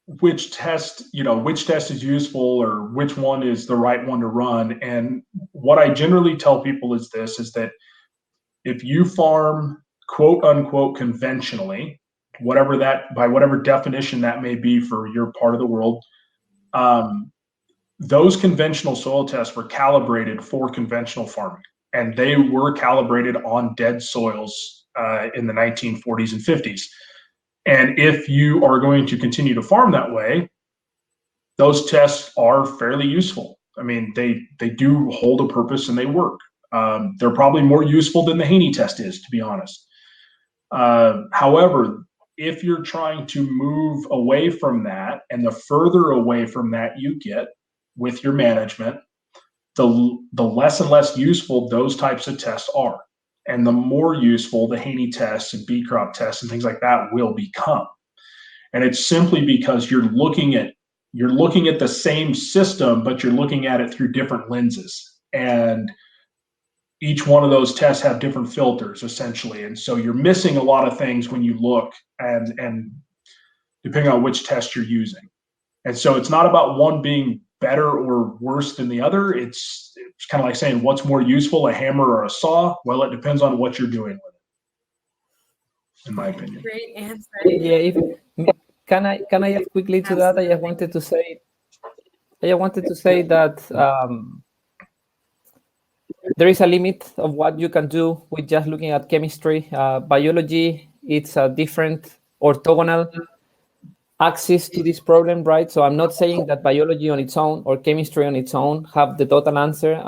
which test is useful, or which one is the right one to run. And what I generally tell people is this, is that if you farm quote unquote conventionally, by whatever definition that may be for your part of the world, those conventional soil tests were calibrated for conventional farming, and they were calibrated on dead soils in the 1940s and 50s. And if you are going to continue to farm that way, those tests are fairly useful. I mean, they do hold a purpose and they work. They're probably more useful than the Haney test is, to be honest. However, if you're trying to move away from that, and the further away from that you get with your management, the less and less useful those types of tests are. And the more useful the Haney tests and BeCrop tests and things like that will become. And it's simply because you're looking at the same system, but you're looking at it through different lenses. And each one of those tests have different filters, essentially. And so you're missing a lot of things when you look, and depending on which test you're using. And so it's not about one being better or worse than the other. It's kind of like saying, what's more useful, a hammer or a saw? Well, it depends on what you're doing with it, in my opinion. Great answer. Yeah, can I add quickly to that? I just wanted to say that there is a limit of what you can do with just looking at chemistry. Biology, it's a different orthogonal axis to this problem, right? So I'm not saying that biology on its own or chemistry on its own have the total answer.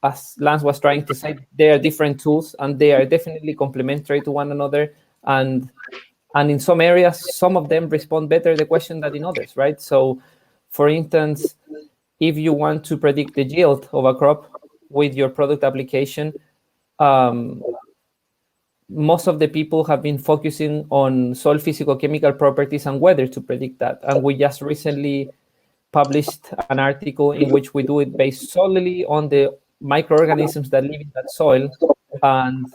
As Lance was trying to say, they are different tools, and they are definitely complementary to one another. And in some areas, some of them respond better to the question than in others, right? So, for instance, if you want to predict the yield of a crop with your product application, most of the people have been focusing on soil physicochemical properties and weather to predict that. And we just recently published an article in which we do it based solely on the microorganisms that live in that soil. And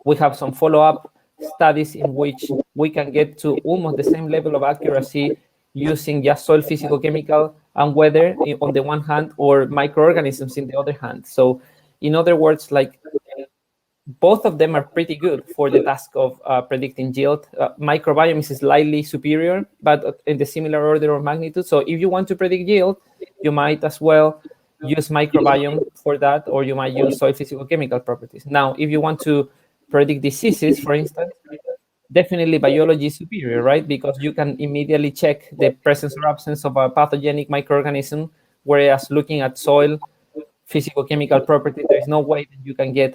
we have some follow-up studies in which we can get to almost the same level of accuracy using just soil physicochemical and weather on the one hand, or microorganisms in the other hand. So in other words, like, both of them are pretty good for the task of predicting yield. Microbiome is slightly superior, but in the similar order of magnitude. So if you want to predict yield, you might as well use microbiome for that, or you might use soil physicochemical properties. Now, if you want to predict diseases, for instance, definitely biology is superior, right? Because you can immediately check the presence or absence of a pathogenic microorganism, whereas looking at soil physicochemical property, there is no way that you can get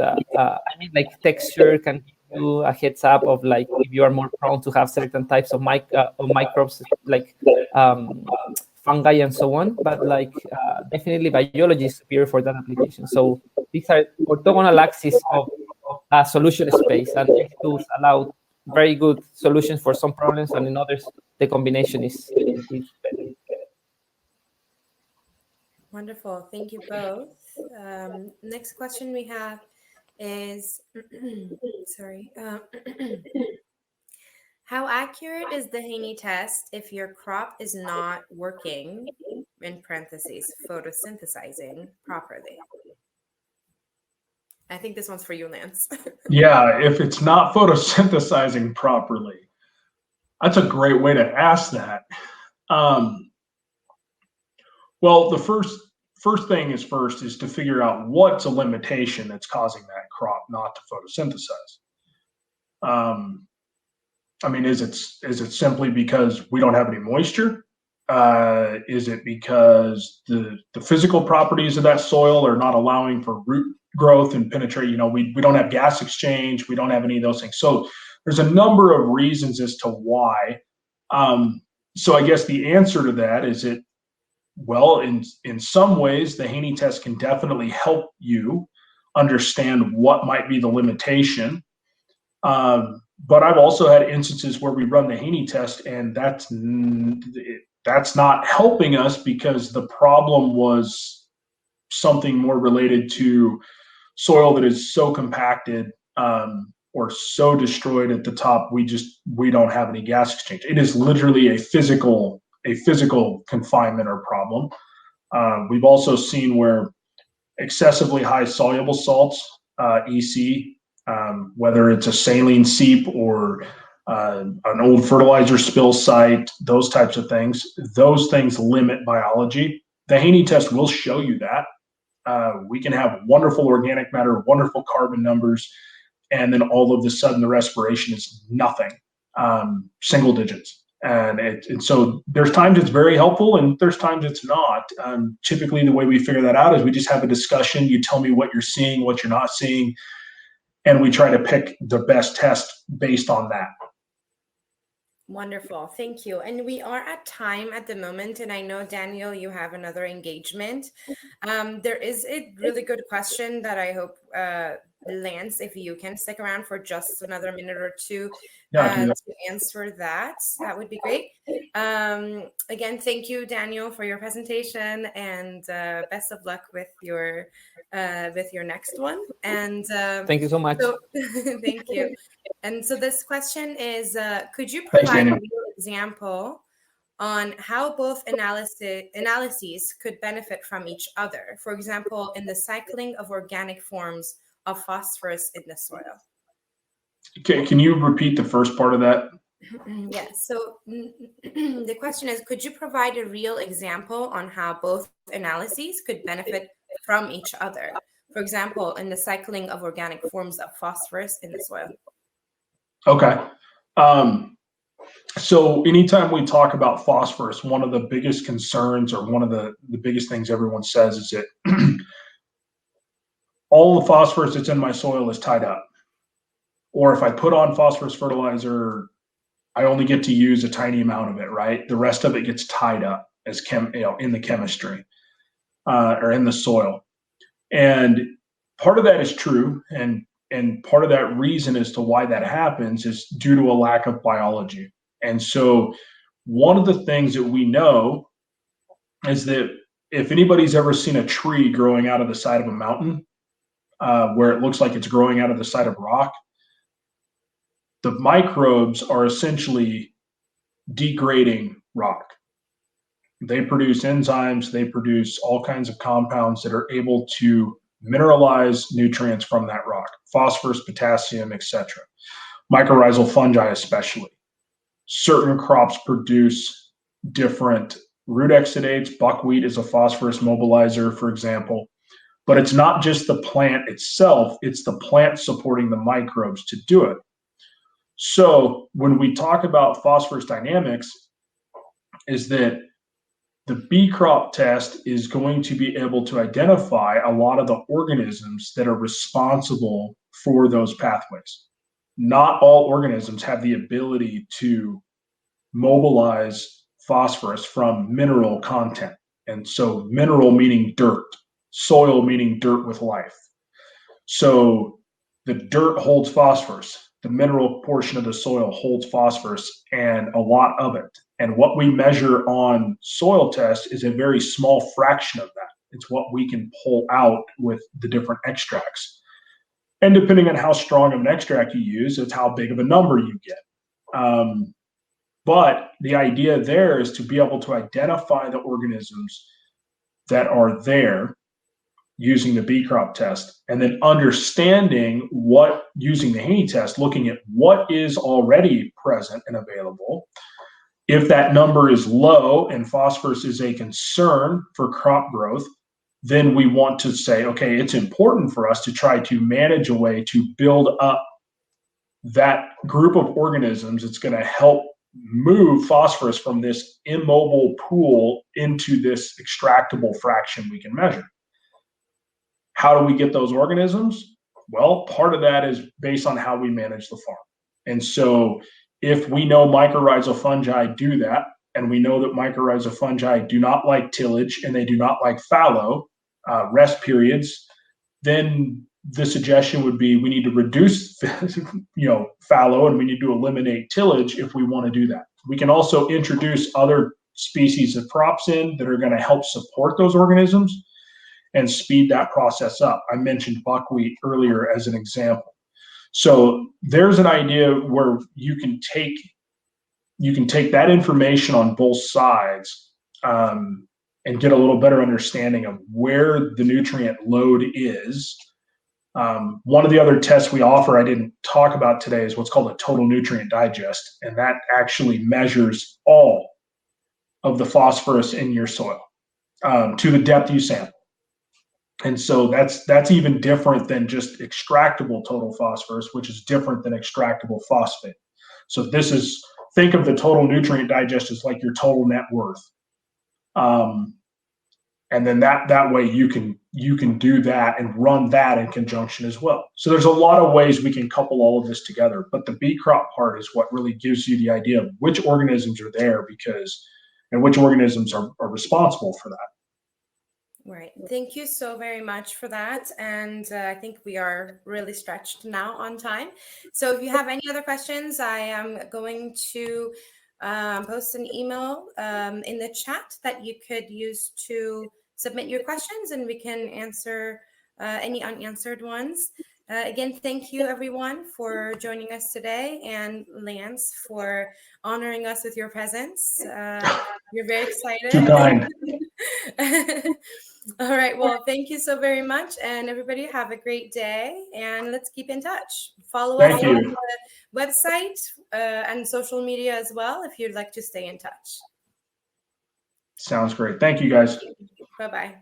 like texture can give you a heads up of like if you are more prone to have certain types of microbes like fungi and so on. But like definitely biology is superior for that application. So these are orthogonal axes of solution space, and these tools allow very good solutions for some problems, and in others the combination is better. Wonderful. Thank you both. Next question we have is, sorry. How accurate is the Haney test if your crop is not working, in parentheses, photosynthesizing properly? I think this one's for you, Lance. Yeah, if it's not photosynthesizing properly, that's a great way to ask that. Well, the first thing is to figure out what's a limitation that's causing that crop not to photosynthesize. I mean, is it simply because we don't have any moisture? Is it because the physical properties of that soil are not allowing for root growth and penetrate? We don't have gas exchange. We don't have any of those things. So there's a number of reasons as to why. So I guess the answer to that is in some ways, the Haney test can definitely help you understand what might be the limitation. But I've also had instances where we run the Haney test, and that's not helping us because the problem was something more related to soil that is so compacted or so destroyed at the top, we don't have any gas exchange. It is literally a physical confinement or problem. We've also seen where excessively high soluble salts, EC, whether it's a saline seep or an old fertilizer spill site, those types of things, those things limit biology. The Haney test will show you that. We can have wonderful organic matter, wonderful carbon numbers, and then all of a sudden the respiration is nothing, single digits. And so there's times it's very helpful and there's times it's not. Typically the way we figure that out is we just have a discussion. You tell me what you're seeing, what you're not seeing, and we try to pick the best test based on that. Wonderful. Thank you. And we are at time at the moment. And I know, Daniel, you have another engagement. There is a really good question that I hope, Lance, if you can stick around for just another minute or two to answer that would be great. Again, thank you, Daniel, for your presentation, and best of luck with your next one. And thank you so much. Thank you. And so this question is, could you provide a real example on how both analyses could benefit from each other? For example, in the cycling of organic forms of phosphorus in the soil. Okay, can you repeat the first part of that? Yes. So the question is, could you provide a real example on how both analyses could benefit from each other? For example, in the cycling of organic forms of phosphorus in the soil. Okay. So anytime we talk about phosphorus, one of the biggest concerns or one of the biggest things everyone says is that all the phosphorus that's in my soil is tied up. Or if I put on phosphorus fertilizer, I only get to use a tiny amount of it, right? The rest of it gets tied up as in the chemistry or in the soil. And part of that is true. And part of that reason as to why that happens is due to a lack of biology. And so one of the things that we know is that if anybody's ever seen a tree growing out of the side of a mountain, where it looks like it's growing out of the side of rock, the microbes are essentially degrading rock. They produce enzymes, they produce all kinds of compounds that are able to mineralize nutrients from that rock, phosphorus, potassium, etc. Mycorrhizal fungi especially. Certain crops produce different root exudates. Buckwheat is a phosphorus mobilizer, for example. But it's not just the plant itself, it's the plant supporting the microbes to do it. So when we talk about phosphorus dynamics, is that the BeCrop test is going to be able to identify a lot of the organisms that are responsible for those pathways. Not all organisms have the ability to mobilize phosphorus from mineral content. And so mineral meaning dirt, soil meaning dirt with life. So the dirt holds phosphorus. The mineral portion of the soil holds phosphorus and a lot of it. And what we measure on soil tests is a very small fraction of that. It's what we can pull out with the different extracts. And depending on how strong of an extract you use, it's how big of a number you get. But the idea there is to be able to identify the organisms that are there using the BeCrop test, and then understanding using the Haney test, looking at what is already present and available. If that number is low and phosphorus is a concern for crop growth, then we want to say, okay, it's important for us to try to manage a way to build up that group of organisms that's going to help move phosphorus from this immobile pool into this extractable fraction we can measure. How do we get those organisms? Well, part of that is based on how we manage the farm. And so if we know mycorrhizal fungi do that, and we know that mycorrhizal fungi do not like tillage and they do not like fallow rest periods, then the suggestion would be we need to reduce fallow, and we need to eliminate tillage if we want to do that. We can also introduce other species of crops in that are going to help support those organisms and speed that process up. I mentioned buckwheat earlier as an example. So there's an idea where you can take that information on both sides and get a little better understanding of where the nutrient load is. One of the other tests we offer I didn't talk about today is what's called a total nutrient digest, and that actually measures all of the phosphorus in your soil to the depth you sample. And so that's even different than just extractable total phosphorus, which is different than extractable phosphate. So think of the total nutrient digest as like your total net worth. And then that way you can do that and run that in conjunction as well. So there's a lot of ways we can couple all of this together, but the BeCrop part is what really gives you the idea of which organisms are there and which organisms are responsible for that. Right. Thank you so very much for that. And I think we are really stretched now on time. So if you have any other questions, I am going to post an email in the chat that you could use to submit your questions, and we can answer any unanswered ones. Again, thank you everyone for joining us today, and Lance for honoring us with your presence. You're very excited. Too kind. All right. Well, thank you so very much. And everybody have a great day, and let's keep in touch. Follow us on the website and social media as well if you'd like to stay in touch. Sounds great. Thank you, guys. Bye-bye.